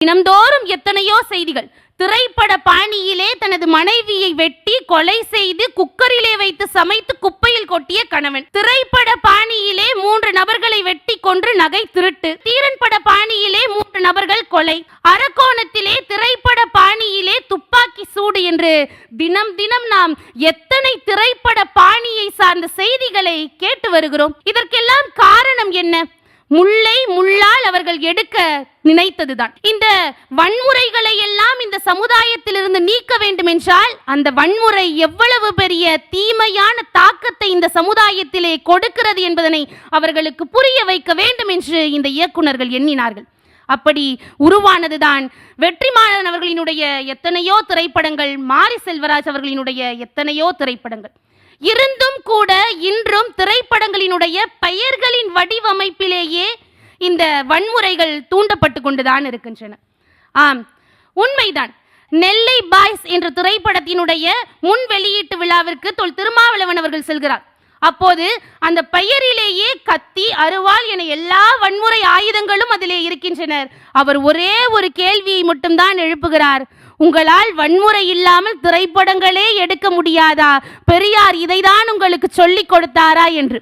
தினம்தோறும் எத்தனையோ செய்திகள். திரைப்பட பாணியிலே தனது மனைவியை வெட்டி கொலை செய்து குக்கரிலே வைத்து சமைத்து குப்பையில் கொட்டிய கணவன். திரைப்பட பாணியிலே 3 நபர்களை வெட்டி கொன்று நகை திருட்டு. தீரன் பட பாணியிலே 3 நபர்கள் கொலை. அரக்கோணத்திலே திரைப்பட பாணியிலே துப்பாக்கி சூடு என்று தினம் தினம் நாம் எத்தனை திரைப்பட பாணியை சார்ந்த செய்திகளை கேட்டு வருகிறோம். இதற்கெல்லாம் காரணம் என்ன? முல்லை முள்ளால் அவர்கள் எடுக்க நினைத்ததுதான். இந்த வன்முறைகளை எல்லாம் இந்த சமுதாயத்திலிருந்து நீக்க வேண்டும் என்றால் அந்த வன்முறை எவ்வளவு பெரிய தீமையான தாக்கத்தை இந்த சமுதாயத்திலே கொடுக்கிறது என்பதனை அவர்களுக்கு புரிய வைக்க வேண்டும் என்று இந்த இயக்குனர்கள் எண்ணினார்கள். அப்படி உருவானதுதான் வெற்றிமாறன் அவர்களினுடைய எத்தனையோ திரைப்படங்கள், மாரி செல்வராஜ் அவர்களினுடைய எத்தனையோ திரைப்படங்கள். இருந்தும் கூட இன்றும் திரைப்படங்களினுடைய பெயர்களின் வடிவமைப்பிலேயே இந்த வன்முறைகள் தூண்டப்பட்டு கொண்டுதான் இருக்கின்றன. ஆம், உண்மைதான். நெல்லை பாய்ஸ் என்ற திரைப்படத்தினுடைய முன் வெளியீட்டு விழாவிற்கு திருமாவளவன் அவர்கள் செல்கிறார். அப்போது அந்த பெயரிலேயே கத்தி, அருவாள் என எல்லா வன்முறை ஆயுதங்களும் அதிலே இருக்கின்றனர். அவர் ஒரே ஒரு கேள்வியை மட்டும்தான் எழுப்புகிறார். உங்களால் வன்முறை இல்லாமல் திரைப்படங்களே எடுக்க முடியாதா? பெரியார் இதைதான் உங்களுக்கு சொல்லிக் கொடுத்தாரா என்று.